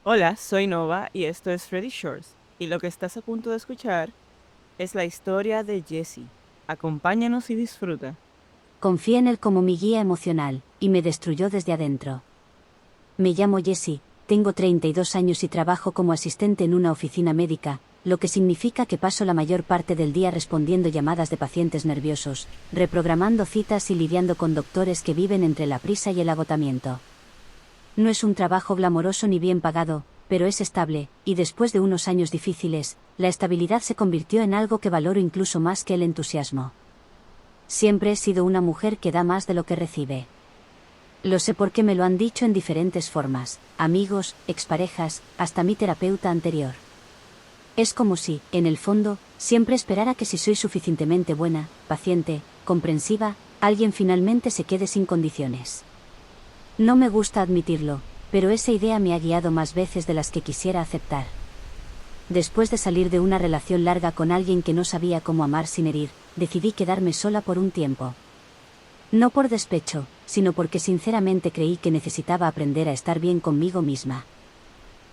Hola, soy Nova y esto es Freddy Shores. Y lo que estás a punto de escuchar es la historia de Jessie. Acompáñanos y disfruta. Confié en él como mi guía emocional, y me destruyó desde adentro. Me llamo Jessie, tengo 32 años y trabajo como asistente en una oficina médica, lo que significa que paso la mayor parte del día respondiendo llamadas de pacientes nerviosos, reprogramando citas y lidiando con doctores que viven entre la prisa y el agotamiento. No es un trabajo glamoroso ni bien pagado, pero es estable, y después de unos años difíciles, la estabilidad se convirtió en algo que valoro incluso más que el entusiasmo. Siempre he sido una mujer que da más de lo que recibe. Lo sé porque me lo han dicho en diferentes formas, amigos, exparejas, hasta mi terapeuta anterior. Es como si, en el fondo, siempre esperara que si soy suficientemente buena, paciente, comprensiva, alguien finalmente se quede sin condiciones. No me gusta admitirlo, pero esa idea me ha guiado más veces de las que quisiera aceptar. Después de salir de una relación larga con alguien que no sabía cómo amar sin herir, decidí quedarme sola por un tiempo. No por despecho, sino porque sinceramente creí que necesitaba aprender a estar bien conmigo misma.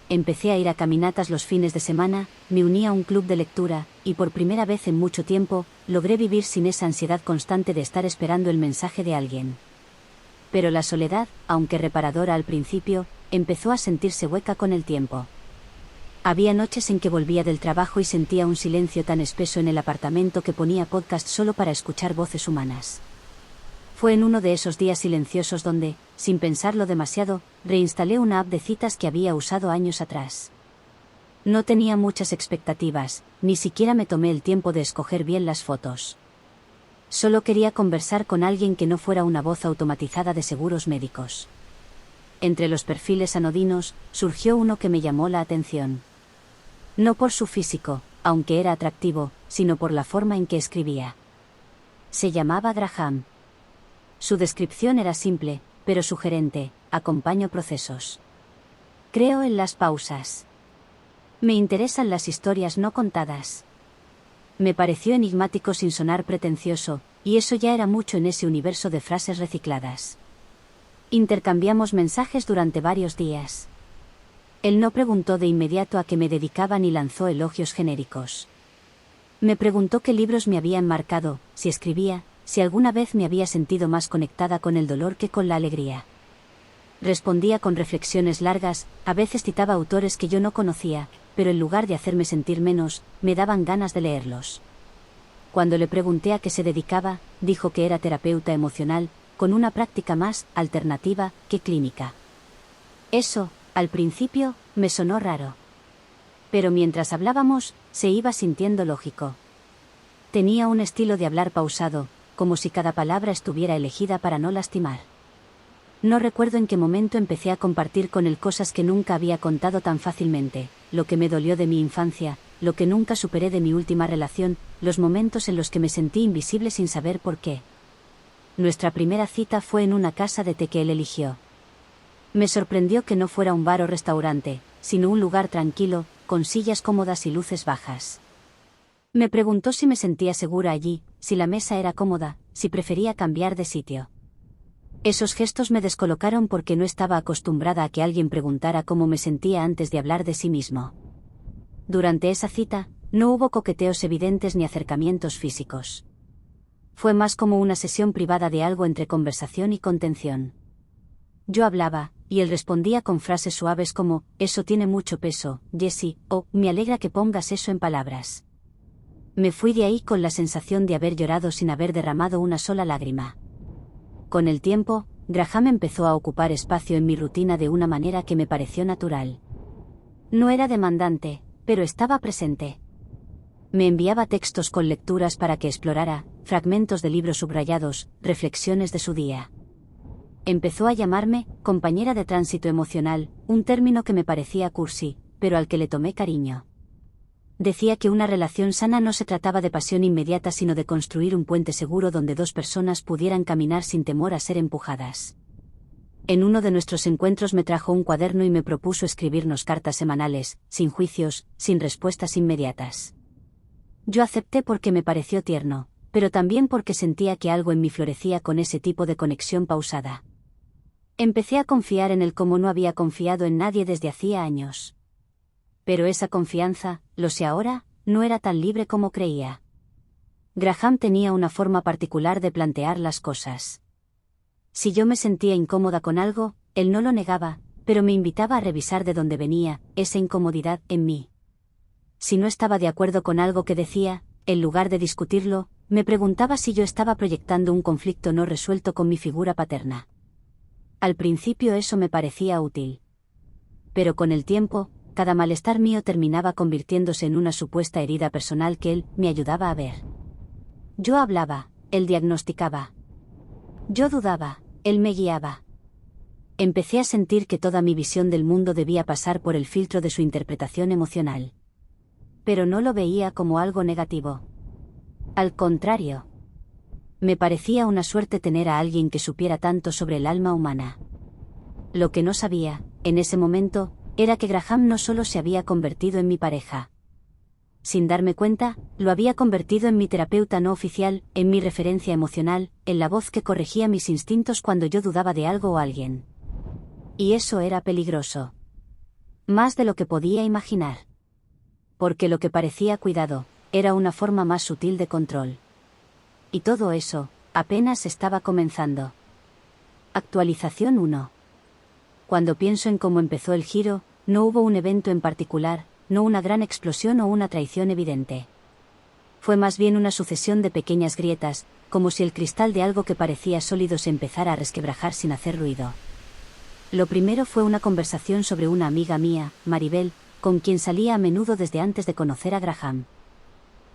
Empecé a ir a caminatas los fines de semana, me uní a un club de lectura, y por primera vez en mucho tiempo, logré vivir sin esa ansiedad constante de estar esperando el mensaje de alguien. Pero la soledad, aunque reparadora al principio, empezó a sentirse hueca con el tiempo. Había noches en que volvía del trabajo y sentía un silencio tan espeso en el apartamento que ponía podcast solo para escuchar voces humanas. Fue en uno de esos días silenciosos donde, sin pensarlo demasiado, reinstalé una app de citas que había usado años atrás. No tenía muchas expectativas, ni siquiera me tomé el tiempo de escoger bien las fotos. Solo quería conversar con alguien que no fuera una voz automatizada de seguros médicos. Entre los perfiles anodinos, surgió uno que me llamó la atención. No por su físico, aunque era atractivo, sino por la forma en que escribía. Se llamaba Graham. Su descripción era simple, pero sugerente: acompaño procesos. Creo en las pausas. Me interesan las historias no contadas. Me pareció enigmático sin sonar pretencioso, y eso ya era mucho en ese universo de frases recicladas. Intercambiamos mensajes durante varios días. Él no preguntó de inmediato a qué me dedicaba ni lanzó elogios genéricos. Me preguntó qué libros me habían marcado, si escribía, si alguna vez me había sentido más conectada con el dolor que con la alegría. Respondía con reflexiones largas, a veces citaba autores que yo no conocía, pero en lugar de hacerme sentir menos, me daban ganas de leerlos. Cuando le pregunté a qué se dedicaba, dijo que era terapeuta emocional, con una práctica más alternativa que clínica. Eso, al principio, me sonó raro. Pero mientras hablábamos, se iba sintiendo lógico. Tenía un estilo de hablar pausado, como si cada palabra estuviera elegida para no lastimar. No recuerdo en qué momento empecé a compartir con él cosas que nunca había contado tan fácilmente, lo que me dolió de mi infancia, lo que nunca superé de mi última relación, los momentos en los que me sentí invisible sin saber por qué. Nuestra primera cita fue en una casa de té que él eligió. Me sorprendió que no fuera un bar o restaurante, sino un lugar tranquilo, con sillas cómodas y luces bajas. Me preguntó si me sentía segura allí, si la mesa era cómoda, si prefería cambiar de sitio. Esos gestos me descolocaron porque no estaba acostumbrada a que alguien preguntara cómo me sentía antes de hablar de sí mismo. Durante esa cita, no hubo coqueteos evidentes ni acercamientos físicos. Fue más como una sesión privada de algo entre conversación y contención. Yo hablaba, y él respondía con frases suaves como: «Eso tiene mucho peso, Jessie», o «Me alegra que pongas eso en palabras». Me fui de ahí con la sensación de haber llorado sin haber derramado una sola lágrima. Con el tiempo, Graham empezó a ocupar espacio en mi rutina de una manera que me pareció natural. No era demandante, pero estaba presente. Me enviaba textos con lecturas para que explorara, fragmentos de libros subrayados, reflexiones de su día. Empezó a llamarme compañera de tránsito emocional, un término que me parecía cursi, pero al que le tomé cariño. Decía que una relación sana no se trataba de pasión inmediata sino de construir un puente seguro donde dos personas pudieran caminar sin temor a ser empujadas. En uno de nuestros encuentros me trajo un cuaderno y me propuso escribirnos cartas semanales, sin juicios, sin respuestas inmediatas. Yo acepté porque me pareció tierno, pero también porque sentía que algo en mí florecía con ese tipo de conexión pausada. Empecé a confiar en él como no había confiado en nadie desde hacía años. Pero esa confianza, lo sé ahora, no era tan libre como creía. Graham tenía una forma particular de plantear las cosas. Si yo me sentía incómoda con algo, él no lo negaba, pero me invitaba a revisar de dónde venía esa incomodidad en mí. Si no estaba de acuerdo con algo que decía, en lugar de discutirlo, me preguntaba si yo estaba proyectando un conflicto no resuelto con mi figura paterna. Al principio eso me parecía útil. Pero con el tiempo, cada malestar mío terminaba convirtiéndose en una supuesta herida personal que él me ayudaba a ver. Yo hablaba, él diagnosticaba. Yo dudaba, él me guiaba. Empecé a sentir que toda mi visión del mundo debía pasar por el filtro de su interpretación emocional. Pero no lo veía como algo negativo. Al contrario. Me parecía una suerte tener a alguien que supiera tanto sobre el alma humana. Lo que no sabía, en ese momento, era que Graham no solo se había convertido en mi pareja. Sin darme cuenta, lo había convertido en mi terapeuta no oficial, en mi referencia emocional, en la voz que corregía mis instintos cuando yo dudaba de algo o alguien. Y eso era peligroso. Más de lo que podía imaginar. Porque lo que parecía cuidado, era una forma más sutil de control. Y todo eso, apenas estaba comenzando. Actualización 1. Cuando pienso en cómo empezó el giro, no hubo un evento en particular, no una gran explosión o una traición evidente. Fue más bien una sucesión de pequeñas grietas, como si el cristal de algo que parecía sólido se empezara a resquebrajar sin hacer ruido. Lo primero fue una conversación sobre una amiga mía, Maribel, con quien salía a menudo desde antes de conocer a Graham.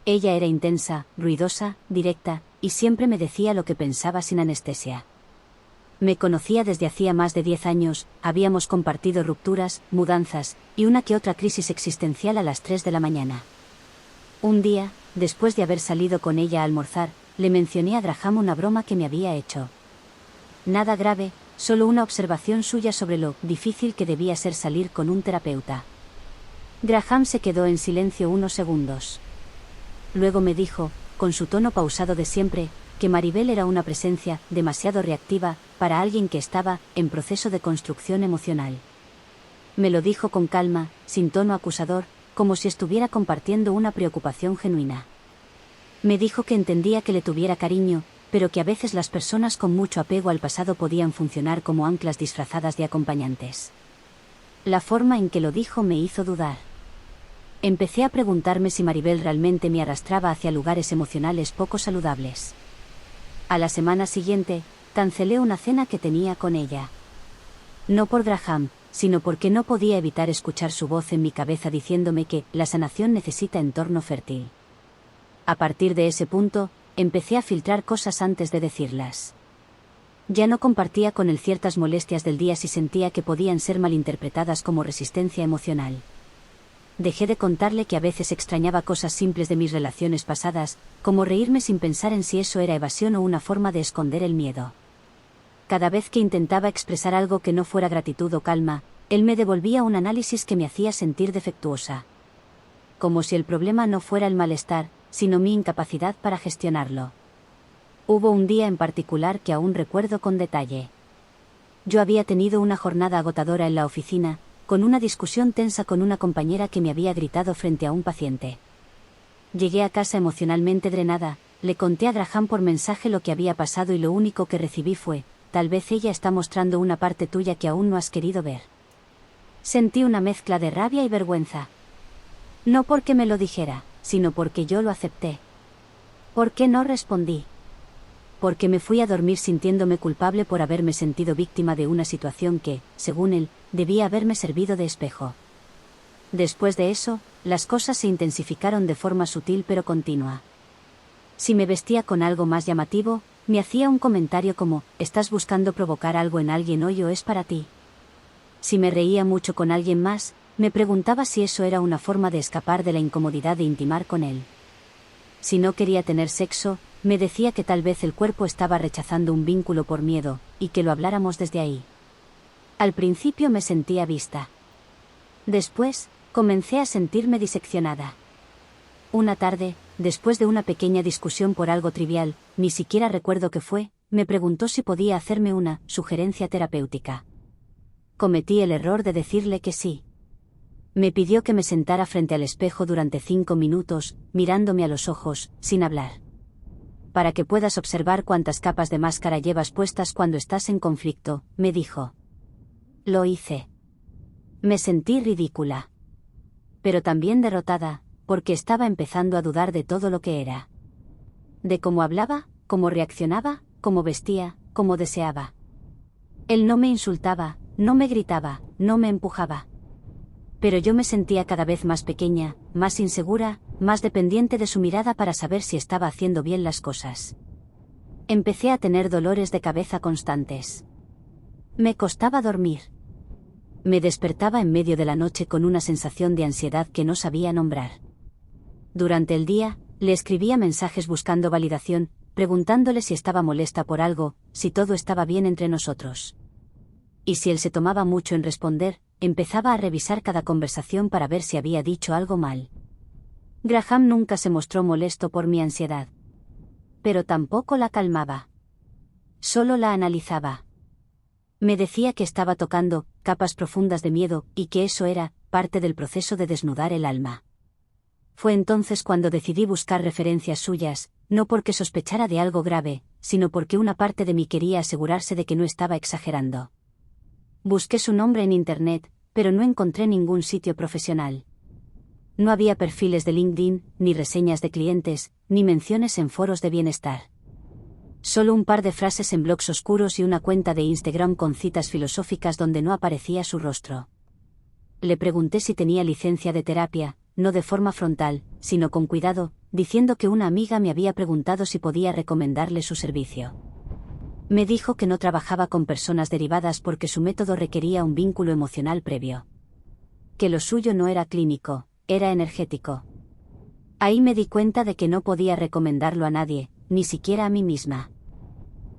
Ella era intensa, ruidosa, directa, y siempre me decía lo que pensaba sin anestesia. Me conocía desde hacía más de 10 años, habíamos compartido rupturas, mudanzas, y una que otra crisis existencial a las 3 de la mañana. Un día, después de haber salido con ella a almorzar, le mencioné a Graham una broma que me había hecho. Nada grave, solo una observación suya sobre lo difícil que debía ser salir con un terapeuta. Graham se quedó en silencio unos segundos. Luego me dijo, con su tono pausado de siempre, que Maribel era una presencia demasiado reactiva para alguien que estaba en proceso de construcción emocional. Me lo dijo con calma, sin tono acusador, como si estuviera compartiendo una preocupación genuina. Me dijo que entendía que le tuviera cariño, pero que a veces las personas con mucho apego al pasado podían funcionar como anclas disfrazadas de acompañantes. La forma en que lo dijo me hizo dudar. Empecé a preguntarme si Maribel realmente me arrastraba hacia lugares emocionales poco saludables. A la semana siguiente, cancelé una cena que tenía con ella. No por Graham, sino porque no podía evitar escuchar su voz en mi cabeza diciéndome que la sanación necesita entorno fértil. A partir de ese punto, empecé a filtrar cosas antes de decirlas. Ya no compartía con él ciertas molestias del día si sentía que podían ser malinterpretadas como resistencia emocional. Dejé de contarle que a veces extrañaba cosas simples de mis relaciones pasadas, como reírme sin pensar en si eso era evasión o una forma de esconder el miedo. Cada vez que intentaba expresar algo que no fuera gratitud o calma, él me devolvía un análisis que me hacía sentir defectuosa. Como si el problema no fuera el malestar, sino mi incapacidad para gestionarlo. Hubo un día en particular que aún recuerdo con detalle. Yo había tenido una jornada agotadora en la oficina, con una discusión tensa con una compañera que me había gritado frente a un paciente. Llegué a casa emocionalmente drenada, le conté a Graham por mensaje lo que había pasado y lo único que recibí fue, tal vez ella está mostrando una parte tuya que aún no has querido ver. Sentí una mezcla de rabia y vergüenza. No porque me lo dijera, sino porque yo lo acepté. ¿Por qué no respondí? Porque me fui a dormir sintiéndome culpable por haberme sentido víctima de una situación que, según él, debía haberme servido de espejo. Después de eso, las cosas se intensificaron de forma sutil pero continua. Si me vestía con algo más llamativo, me hacía un comentario como, ¿estás buscando provocar algo en alguien hoy o es para ti? Si me reía mucho con alguien más, me preguntaba si eso era una forma de escapar de la incomodidad de intimar con él. Si no quería tener sexo, me decía que tal vez el cuerpo estaba rechazando un vínculo por miedo, y que lo habláramos desde ahí. Al principio me sentía vista. Después, comencé a sentirme diseccionada. Una tarde, después de una pequeña discusión por algo trivial, ni siquiera recuerdo qué fue, me preguntó si podía hacerme una sugerencia terapéutica. Cometí el error de decirle que sí. Me pidió que me sentara frente al espejo durante 5 minutos, mirándome a los ojos, sin hablar. Para que puedas observar cuántas capas de máscara llevas puestas cuando estás en conflicto, me dijo. Lo hice. Me sentí ridícula. Pero también derrotada, porque estaba empezando a dudar de todo lo que era. De cómo hablaba, cómo reaccionaba, cómo vestía, cómo deseaba. Él no me insultaba, no me gritaba, no me empujaba. Pero yo me sentía cada vez más pequeña, más insegura, más dependiente de su mirada para saber si estaba haciendo bien las cosas. Empecé a tener dolores de cabeza constantes. Me costaba dormir. Me despertaba en medio de la noche con una sensación de ansiedad que no sabía nombrar. Durante el día, le escribía mensajes buscando validación, preguntándole si estaba molesta por algo, si todo estaba bien entre nosotros. Y si él se tomaba mucho en responder, empezaba a revisar cada conversación para ver si había dicho algo mal. Graham nunca se mostró molesto por mi ansiedad. Pero tampoco la calmaba. Solo la analizaba. Me decía que estaba tocando capas profundas de miedo y que eso era parte del proceso de desnudar el alma. Fue entonces cuando decidí buscar referencias suyas, no porque sospechara de algo grave, sino porque una parte de mí quería asegurarse de que no estaba exagerando. Busqué su nombre en Internet, pero no encontré ningún sitio profesional. No había perfiles de LinkedIn, ni reseñas de clientes, ni menciones en foros de bienestar. Solo un par de frases en blogs oscuros y una cuenta de Instagram con citas filosóficas donde no aparecía su rostro. Le pregunté si tenía licencia de terapia, no de forma frontal, sino con cuidado, diciendo que una amiga me había preguntado si podía recomendarle su servicio. Me dijo que no trabajaba con personas derivadas porque su método requería un vínculo emocional previo. Que lo suyo no era clínico, era energético. Ahí me di cuenta de que no podía recomendarlo a nadie, ni siquiera a mí misma.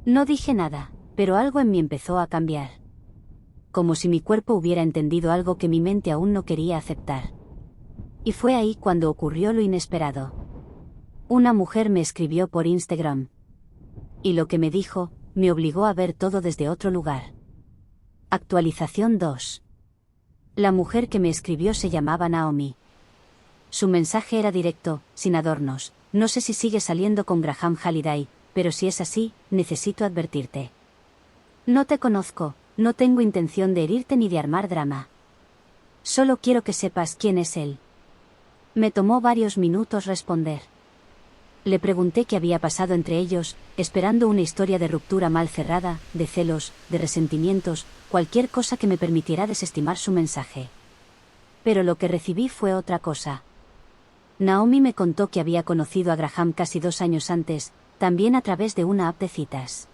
No dije nada, pero algo en mí empezó a cambiar. Como si mi cuerpo hubiera entendido algo que mi mente aún no quería aceptar. Y fue ahí cuando ocurrió lo inesperado. Una mujer me escribió por Instagram. Y lo que me dijo, me obligó a ver todo desde otro lugar. Actualización 2. La mujer que me escribió se llamaba Naomi. Su mensaje era directo, sin adornos. No sé si sigue saliendo con Graham Halliday, pero si es así, necesito advertirte. No te conozco, no tengo intención de herirte ni de armar drama. Solo quiero que sepas quién es él. Me tomó varios minutos responder. Le pregunté qué había pasado entre ellos, esperando una historia de ruptura mal cerrada, de celos, de resentimientos, cualquier cosa que me permitiera desestimar su mensaje. Pero lo que recibí fue otra cosa. Naomi me contó que había conocido a Graham casi 2 años antes, también a través de una app de citas.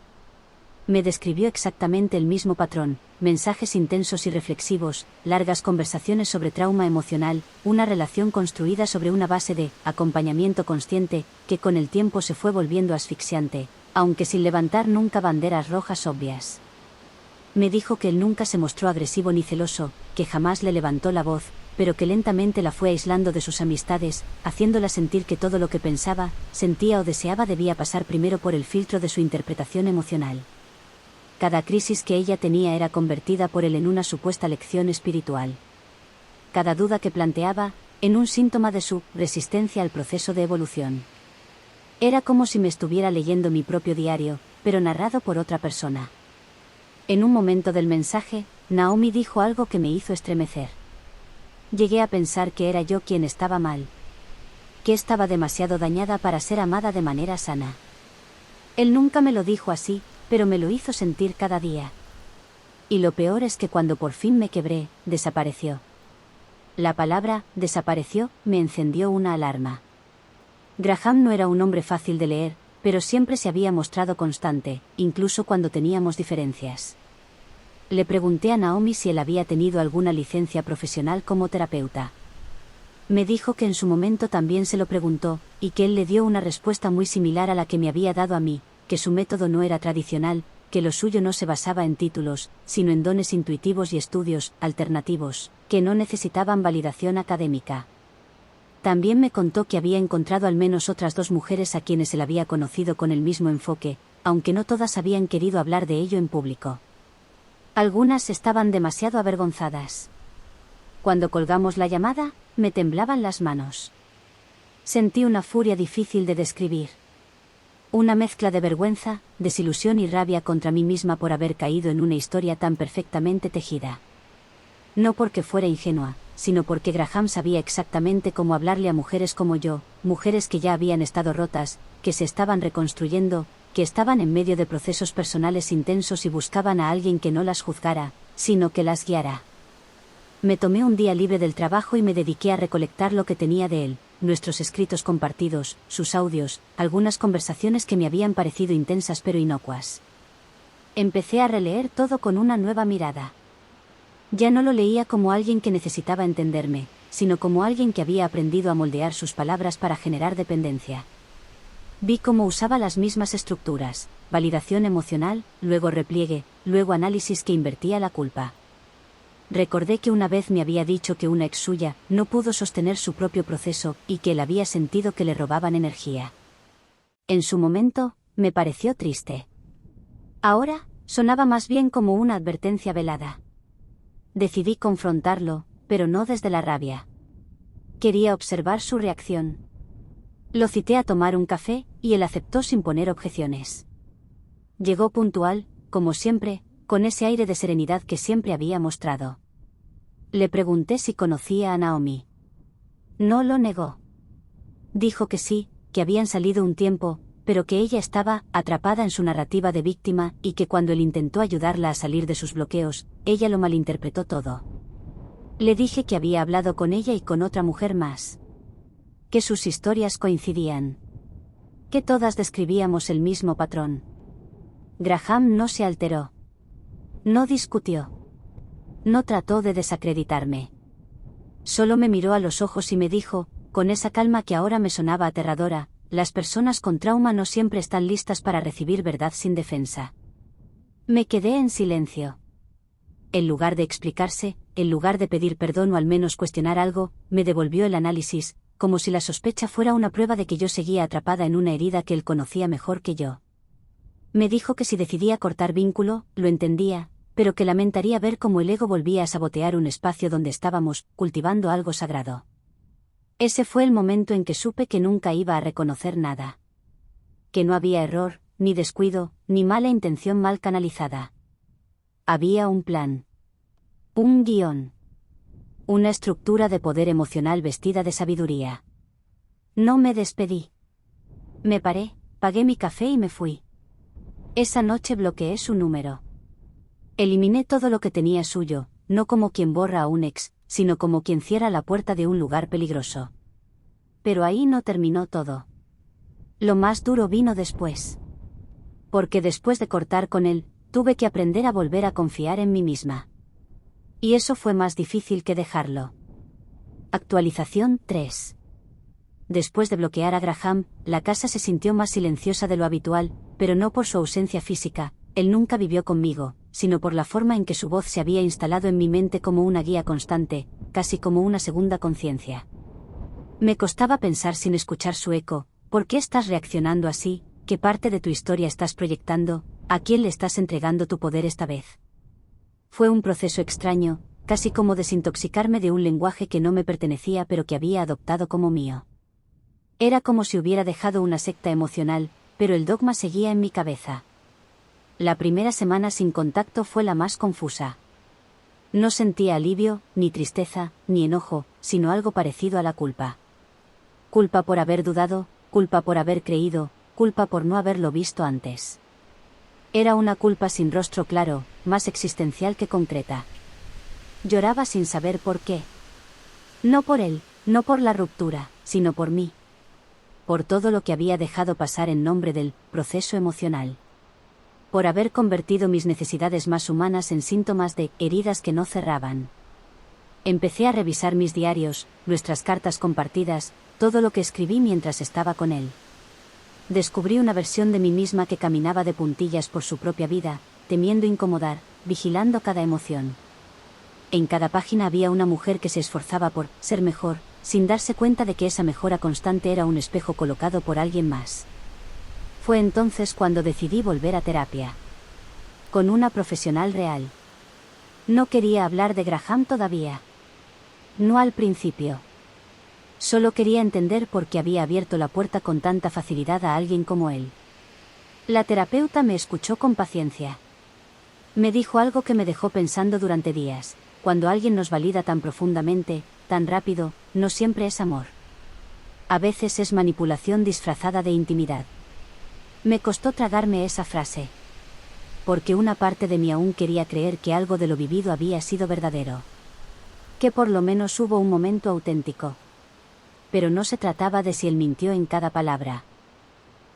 Me describió exactamente el mismo patrón, mensajes intensos y reflexivos, largas conversaciones sobre trauma emocional, una relación construida sobre una base de acompañamiento consciente, que con el tiempo se fue volviendo asfixiante, aunque sin levantar nunca banderas rojas obvias. Me dijo que él nunca se mostró agresivo ni celoso, que jamás le levantó la voz, pero que lentamente la fue aislando de sus amistades, haciéndola sentir que todo lo que pensaba, sentía o deseaba debía pasar primero por el filtro de su interpretación emocional. Cada crisis que ella tenía era convertida por él en una supuesta lección espiritual. Cada duda que planteaba, en un síntoma de su resistencia al proceso de evolución. Era como si me estuviera leyendo mi propio diario, pero narrado por otra persona. En un momento del mensaje, Naomi dijo algo que me hizo estremecer. Llegué a pensar que era yo quien estaba mal. Que estaba demasiado dañada para ser amada de manera sana. Él nunca me lo dijo así, pero me lo hizo sentir cada día. Y lo peor es que cuando por fin me quebré, desapareció. La palabra desapareció me encendió una alarma. Graham no era un hombre fácil de leer, pero siempre se había mostrado constante, incluso cuando teníamos diferencias. Le pregunté a Naomi si él había tenido alguna licencia profesional como terapeuta. Me dijo que en su momento también se lo preguntó, y que él le dio una respuesta muy similar a la que me había dado a mí, que su método no era tradicional, que lo suyo no se basaba en títulos, sino en dones intuitivos y estudios alternativos, que no necesitaban validación académica. También me contó que había encontrado al menos otras 2 mujeres a quienes él había conocido con el mismo enfoque, aunque no todas habían querido hablar de ello en público. Algunas estaban demasiado avergonzadas. Cuando colgamos la llamada, me temblaban las manos. Sentí una furia difícil de describir. Una mezcla de vergüenza, desilusión y rabia contra mí misma por haber caído en una historia tan perfectamente tejida. No porque fuera ingenua, sino porque Graham sabía exactamente cómo hablarle a mujeres como yo, mujeres que ya habían estado rotas, que se estaban reconstruyendo, que estaban en medio de procesos personales intensos y buscaban a alguien que no las juzgara, sino que las guiara. Me tomé un día libre del trabajo y me dediqué a recolectar lo que tenía de él, nuestros escritos compartidos, sus audios, algunas conversaciones que me habían parecido intensas pero inocuas. Empecé a releer todo con una nueva mirada. Ya no lo leía como alguien que necesitaba entenderme, sino como alguien que había aprendido a moldear sus palabras para generar dependencia. Vi cómo usaba las mismas estructuras, validación emocional, luego repliegue, luego análisis que invertía la culpa. Recordé que una vez me había dicho que una ex suya no pudo sostener su propio proceso y que él había sentido que le robaban energía. En su momento, me pareció triste. Ahora, sonaba más bien como una advertencia velada. Decidí confrontarlo, pero no desde la rabia. Quería observar su reacción. Lo cité a tomar un café, y él aceptó sin poner objeciones. Llegó puntual, como siempre, con ese aire de serenidad que siempre había mostrado. Le pregunté si conocía a Naomi. No lo negó. Dijo que sí, que habían salido un tiempo, pero que ella estaba atrapada en su narrativa de víctima y que cuando él intentó ayudarla a salir de sus bloqueos, ella lo malinterpretó todo. Le dije que había hablado con ella y con otra mujer más. Que sus historias coincidían. Que todas describíamos el mismo patrón. Graham no se alteró. No discutió. No trató de desacreditarme. Solo me miró a los ojos y me dijo, con esa calma que ahora me sonaba aterradora, las personas con trauma no siempre están listas para recibir verdad sin defensa. Me quedé en silencio. En lugar de explicarse, en lugar de pedir perdón o al menos cuestionar algo, me devolvió el análisis, como si la sospecha fuera una prueba de que yo seguía atrapada en una herida que él conocía mejor que yo. Me dijo que si decidía cortar vínculo, lo entendía, pero que lamentaría ver cómo el ego volvía a sabotear un espacio donde estábamos, cultivando algo sagrado. Ese fue el momento en que supe que nunca iba a reconocer nada. Que no había error, ni descuido, ni mala intención mal canalizada. Había un plan. Un guión. Una estructura de poder emocional vestida de sabiduría. No me despedí. Me paré, pagué mi café y me fui. Esa noche bloqueé su número. Eliminé todo lo que tenía suyo, no como quien borra a un ex, sino como quien cierra la puerta de un lugar peligroso. Pero ahí no terminó todo. Lo más duro vino después. Porque después de cortar con él, tuve que aprender a volver a confiar en mí misma. Y eso fue más difícil que dejarlo. Actualización 3. Después de bloquear a Graham, la casa se sintió más silenciosa de lo habitual, pero no por su ausencia física, él nunca vivió conmigo, sino por la forma en que su voz se había instalado en mi mente como una guía constante, casi como una segunda conciencia. Me costaba pensar sin escuchar su eco, ¿por qué estás reaccionando así? ¿Qué parte de tu historia estás proyectando? ¿A quién le estás entregando tu poder esta vez? Fue un proceso extraño, casi como desintoxicarme de un lenguaje que no me pertenecía pero que había adoptado como mío. Era como si hubiera dejado una secta emocional, pero el dogma seguía en mi cabeza. La primera semana sin contacto fue la más confusa. No sentía alivio, ni tristeza, ni enojo, sino algo parecido a la culpa. Culpa por haber dudado, culpa por haber creído, culpa por no haberlo visto antes. Era una culpa sin rostro claro, más existencial que concreta. Lloraba sin saber por qué. No por él, no por la ruptura, sino por mí. Por todo lo que había dejado pasar en nombre del proceso emocional. Por haber convertido mis necesidades más humanas en síntomas de heridas que no cerraban. Empecé a revisar mis diarios, nuestras cartas compartidas, todo lo que escribí mientras estaba con él. Descubrí una versión de mí misma que caminaba de puntillas por su propia vida, temiendo incomodar, vigilando cada emoción. En cada página había una mujer que se esforzaba por ser mejor, sin darse cuenta de que esa mejora constante era un espejo colocado por alguien más. Fue entonces cuando decidí volver a terapia. Con una profesional real. No quería hablar de Graham todavía. No al principio. Solo quería entender por qué había abierto la puerta con tanta facilidad a alguien como él. La terapeuta me escuchó con paciencia. Me dijo algo que me dejó pensando durante días. Cuando alguien nos valida tan profundamente, tan rápido, no siempre es amor. A veces es manipulación disfrazada de intimidad. Me costó tragarme esa frase. Porque una parte de mí aún quería creer que algo de lo vivido había sido verdadero. Que por lo menos hubo un momento auténtico. Pero no se trataba de si él mintió en cada palabra.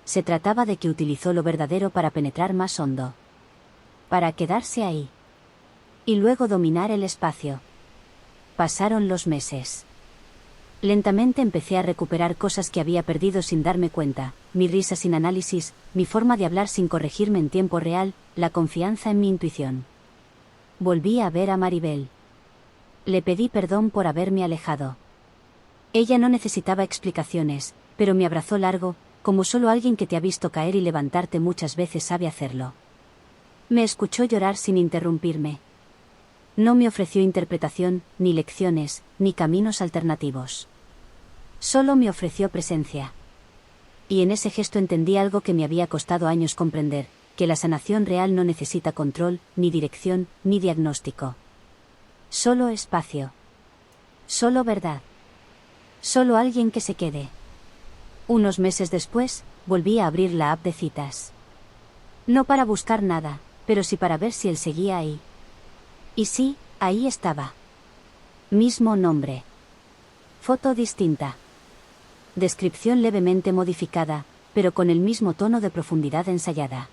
Se trataba de que utilizó lo verdadero para penetrar más hondo. Para quedarse ahí. Y luego dominar el espacio. Pasaron los meses. Lentamente empecé a recuperar cosas que había perdido sin darme cuenta, mi risa sin análisis, mi forma de hablar sin corregirme en tiempo real, la confianza en mi intuición. Volví a ver a Maribel. Le pedí perdón por haberme alejado. Ella no necesitaba explicaciones, pero me abrazó largo, como solo alguien que te ha visto caer y levantarte muchas veces sabe hacerlo. Me escuchó llorar sin interrumpirme. No me ofreció interpretación, ni lecciones, ni caminos alternativos. Solo me ofreció presencia. Y en ese gesto entendí algo que me había costado años comprender, que la sanación real no necesita control, ni dirección, ni diagnóstico. Solo espacio. Solo verdad. Solo alguien que se quede. Unos meses después, volví a abrir la app de citas. No para buscar nada, pero sí para ver si él seguía ahí. Y sí, ahí estaba. Mismo nombre. Foto distinta. Descripción levemente modificada, pero con el mismo tono de profundidad ensayada.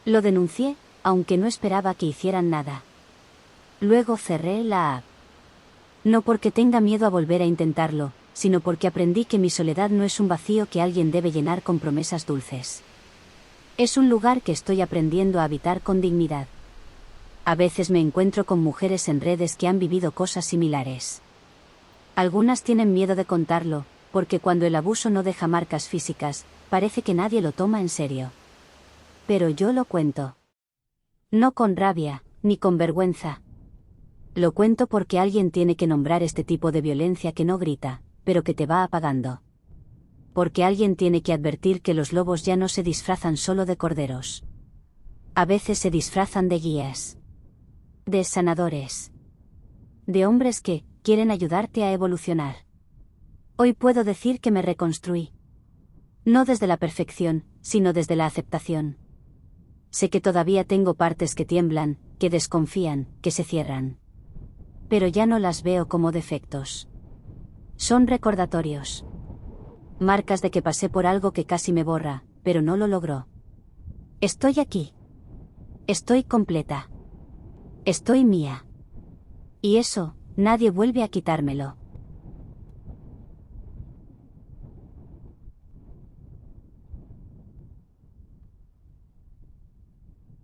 Lo denuncié, aunque no esperaba que hicieran nada. Luego cerré la app. No porque tenga miedo a volver a intentarlo, sino porque aprendí que mi soledad no es un vacío que alguien debe llenar con promesas dulces. Es un lugar que estoy aprendiendo a habitar con dignidad. A veces me encuentro con mujeres en redes que han vivido cosas similares. Algunas tienen miedo de contarlo, porque cuando el abuso no deja marcas físicas, parece que nadie lo toma en serio. Pero yo lo cuento. No con rabia, ni con vergüenza. Lo cuento porque alguien tiene que nombrar este tipo de violencia que no grita, pero que te va apagando. Porque alguien tiene que advertir que los lobos ya no se disfrazan solo de corderos. A veces se disfrazan de guías. De sanadores. De hombres que quieren ayudarte a evolucionar. Hoy puedo decir que me reconstruí. No desde la perfección, sino desde la aceptación. Sé que todavía tengo partes que tiemblan, que desconfían, que se cierran. Pero ya no las veo como defectos. Son recordatorios. Marcas de que pasé por algo que casi me borra, pero no lo logró. Estoy aquí. Estoy completa. Estoy mía. Y eso, nadie vuelve a quitármelo.